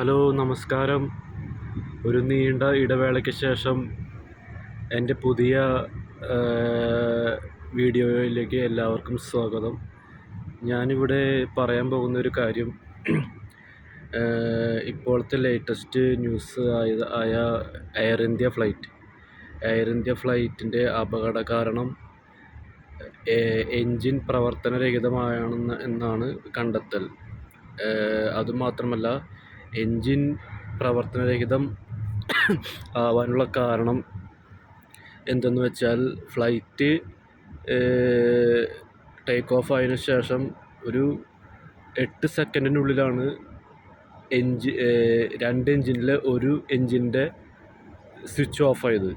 Hello, നമസ്കാരം. ഒരു നീണ്ട ഇടവേളയ്ക്ക് ശേഷം എൻ്റെ പുതിയ വീഡിയോയിലേക്ക് എല്ലാവർക്കും സ്വാഗതം. ഞാനിവിടെ പറയാൻ പോകുന്നൊരു കാര്യം ഇപ്പോഴത്തെ ലേറ്റസ്റ്റ് ന്യൂസ് ആയ എയർ ഇന്ത്യ ഫ്ലൈറ്റിൻ്റെ അപകട കാരണം എൻജിൻ എന്നാണ് കണ്ടെത്തൽ. അതുമാത്രമല്ല, എൻജിൻ പ്രവർത്തനരഹിതം ആവാനുള്ള കാരണം എന്തെന്ന് വെച്ചാൽ, ഫ്ലൈറ്റ് ടേക്ക് ഓഫ് ആയതിനു ശേഷം ഒരു 8 സെക്കൻഡിനുള്ളിലാണ് രണ്ട് എൻജിനിലെ ഒരു എൻജിൻ്റെ സ്വിച്ച് ഓഫ് ആയത്.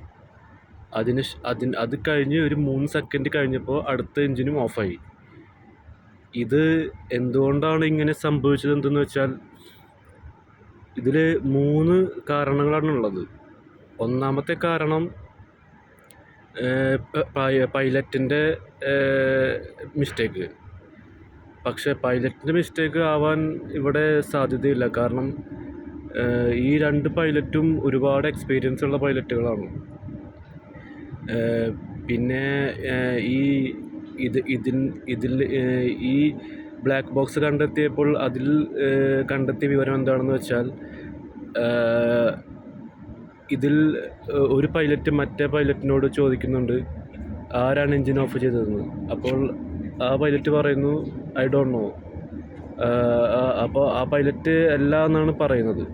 അത് കഴിഞ്ഞ് ഒരു 3 സെക്കൻഡ് കഴിഞ്ഞപ്പോൾ അടുത്ത എൻജിനും ഓഫായി. ഇത് എന്തുകൊണ്ടാണ് ഇങ്ങനെ സംഭവിച്ചത് എന്തെന്ന് വെച്ചാൽ, ഇതിൽ 3 കാരണങ്ങളാണുള്ളത്. ഒന്നാമത്തെ കാരണം പൈലറ്റിൻ്റെ മിസ്റ്റേക്ക്. പക്ഷേ പൈലറ്റിൻ്റെ മിസ്റ്റേക്ക് ആവാൻ ഇവിടെ സാധ്യതയില്ല. കാരണം ഈ 2 പൈലറ്റും ഒരുപാട് എക്സ്പീരിയൻസ് ഉള്ള പൈലറ്റുകളാണ്. പിന്നെ ഈ ബ്ലാക്ക് ബോക്സ് കണ്ടെത്തിയപ്പോൾ അതിൽ കണ്ടെത്തിയ വിവരം എന്താണെന്ന് വെച്ചാൽ, ഇതിൽ ഒരു പൈലറ്റ് മറ്റേ പൈലറ്റിനോട് ചോദിക്കുന്നുണ്ട്, ആരാണ് എൻജിൻ ഓഫ് ചെയ്തതെന്ന്. അപ്പോൾ ആ പൈലറ്റ് പറയുന്നു, ഐ ഡോണ്ട് നോ. അപ്പോൾ ആ പൈലറ്റ് അല്ല എന്നാണ് പറയുന്നത്.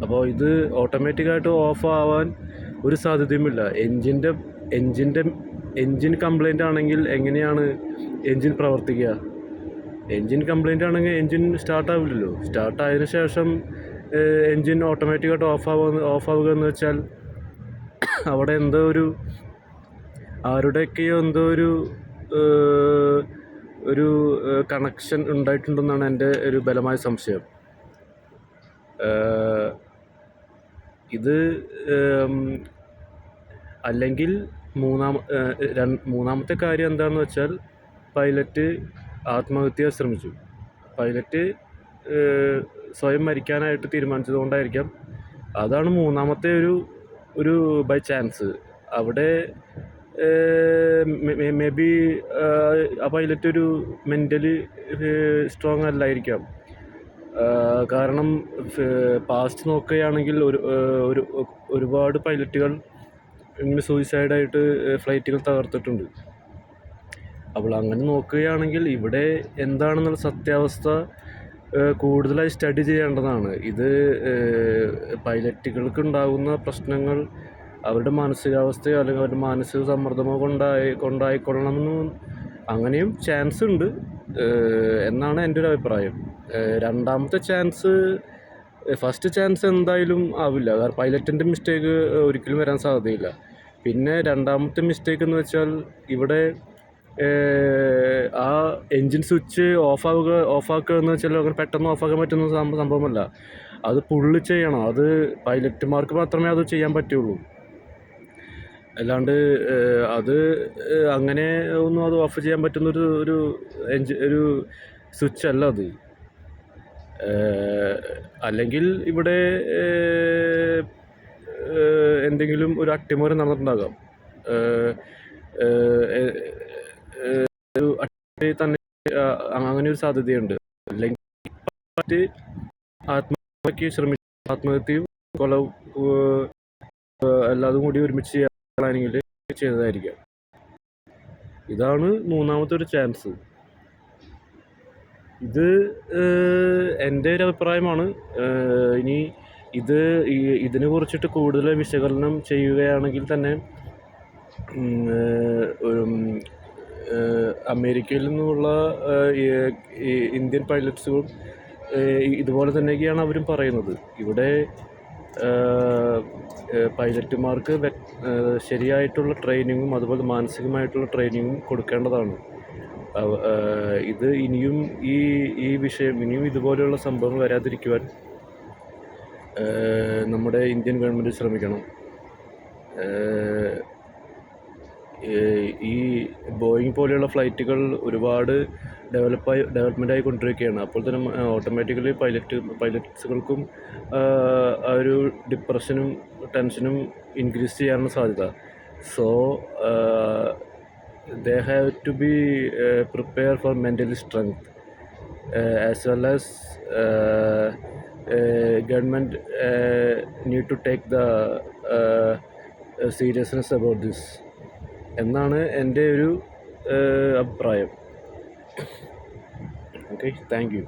അപ്പോൾ ഇത് ഓട്ടോമാറ്റിക്കായിട്ട് ഓഫ് ആവാൻ ഒരു സാധ്യതയുമില്ല. എൻജിൻ കംപ്ലൈൻ്റ് ആണെങ്കിൽ എങ്ങനെയാണ് എൻജിൻ പ്രവർത്തിക്കുക? എൻജിൻ കംപ്ലൈൻ്റ് ആണെങ്കിൽ എൻജിൻ സ്റ്റാർട്ടാവില്ലല്ലോ. സ്റ്റാർട്ടായതിനു ശേഷം എൻജിൻ ഓട്ടോമാറ്റിക്കായിട്ട് ഓഫാവുക എന്ന് വെച്ചാൽ, അവിടെ ആരുടെയൊക്കെയോ ഒരു കണക്ഷൻ ഉണ്ടായിട്ടുണ്ടെന്നാണ് എൻ്റെ ഒരു ബലമായ സംശയം. ഇത് അല്ലെങ്കിൽ മൂന്നാമത്തെ കാര്യം എന്താണെന്ന് വെച്ചാൽ, പൈലറ്റ് ആത്മഹത്യ ശ്രമിച്ചു. പൈലറ്റ് സ്വയം മരിക്കാനായിട്ട് തീരുമാനിച്ചതുകൊണ്ടായിരിക്കാം. അതാണ് മൂന്നാമത്തെ ഒരു ബൈ ചാൻസ്. അവിടെ മേ ബി ആ പൈലറ്റ് ഒരു മെൻ്റലി സ്ട്രോങ് അല്ലായിരിക്കാം. കാരണം പാസ്റ്റ് നോക്കുകയാണെങ്കിൽ ഒരുപാട് പൈലറ്റുകൾ ഇങ്ങനെ സൂയിസൈഡായിട്ട് ഫ്ലൈറ്റുകൾ തകർത്തിട്ടുണ്ട്. അപ്പോൾ അങ്ങനെ നോക്കുകയാണെങ്കിൽ ഇവിടെ എന്താണെന്നുള്ള സത്യാവസ്ഥ കൂടുതലായി സ്റ്റഡി ചെയ്യേണ്ടതാണ്. ഇത് പൈലറ്റുകൾക്ക് ഉണ്ടാകുന്ന പ്രശ്നങ്ങൾ അവരുടെ മാനസികാവസ്ഥയോ അല്ലെങ്കിൽ അവരുടെ മാനസിക സമ്മർദ്ദമോ കൊണ്ടായിക്കൊള്ളണമെന്നും അങ്ങനെയും ചാൻസ് ഉണ്ട് എന്നാണ് എൻ്റെ ഒരു അഭിപ്രായം. രണ്ടാമത്തെ ചാൻസ്, ഫസ്റ്റ് ചാൻസ് എന്തായാലും ആവില്ല. കാരണം പൈലറ്റിൻ്റെ മിസ്റ്റേക്ക് ഒരിക്കലും വരാൻ സാധ്യതയില്ല. പിന്നെ രണ്ടാമത്തെ മിസ്റ്റേക്ക് എന്ന് വെച്ചാൽ, ഇവിടെ ആ എൻജിൻ സ്വിച്ച് ഓഫാക്കുക എന്ന് വെച്ചാൽ അങ്ങനെ പെട്ടെന്ന് ഓഫാക്കാൻ പറ്റുന്ന സംഭവമല്ല. അത് പുള്ളി ചെയ്യണം. അത് പൈലറ്റുമാർക്ക് മാത്രമേ അത് ചെയ്യാൻ പറ്റുള്ളൂ. അല്ലാണ്ട് അത് അങ്ങനെ ഒന്നും അത് ഓഫ് ചെയ്യാൻ പറ്റുന്നൊരു ഒരു സ്വിച്ച് അല്ല അത്. അല്ലെങ്കിൽ ഇവിടെ എന്തെങ്കിലും ഒരു അട്ടിമറി നടന്നിട്ടുണ്ടാകാം. തന്നെ അങ്ങനെ ഒരു സാധ്യതയുണ്ട്. അല്ലെങ്കിൽ ആത്മഹത്യയും എല്ലാതും കൂടി ഒരുമിച്ച് പ്ലാനിങ്ങിൽ ചെയ്തതായിരിക്കാം. ഇതാണ് മൂന്നാമത്തെ ഒരു ചാൻസ്. ഇത് എൻ്റെ ഒരു അഭിപ്രായമാണ്. ഇനി ഇതിനെ കുറിച്ചിട്ട് കൂടുതൽ വിശകലനം ചെയ്യുകയാണെങ്കിൽ തന്നെ അമേരിക്കയിൽ നിന്നുള്ള ഇന്ത്യൻ പൈലറ്റ്സും ഇതുപോലെ തന്നെയൊക്കെയാണ് അവരും പറയുന്നത്. ഇവിടെ പൈലറ്റുമാർക്ക് ശരിയായിട്ടുള്ള ട്രെയിനിങ്ങും അതുപോലെ മാനസികമായിട്ടുള്ള ട്രെയിനിങ്ങും കൊടുക്കേണ്ടതാണ്. ഇത് ഇനിയും ഇനിയും ഇതുപോലെയുള്ള സംഭവങ്ങൾ വരാതിരിക്കുവാൻ നമ്മുടെ ഇന്ത്യൻ ഗവൺമെൻറ് ശ്രമിക്കണം. ഈ ബോയിങ് പോലെയുള്ള ഫ്ലൈറ്റുകൾ ഒരുപാട് ഡെവലപ്മെൻ്റ് ആയിക്കൊണ്ടിരിക്കുകയാണ്. അപ്പോൾ തന്നെ ഓട്ടോമാറ്റിക്കലി പൈലറ്റ്സുകൾക്കും ആ ഒരു ഡിപ്രഷനും ടെൻഷനും ഇൻക്രീസ് ചെയ്യാനുള്ള സാധ്യത. So they have to be prepared for mentally strength, as well as government need to take the seriousness about this എന്നാണ് എൻ്റെ ഒരു അഭിപ്രായം. Okay, thank you.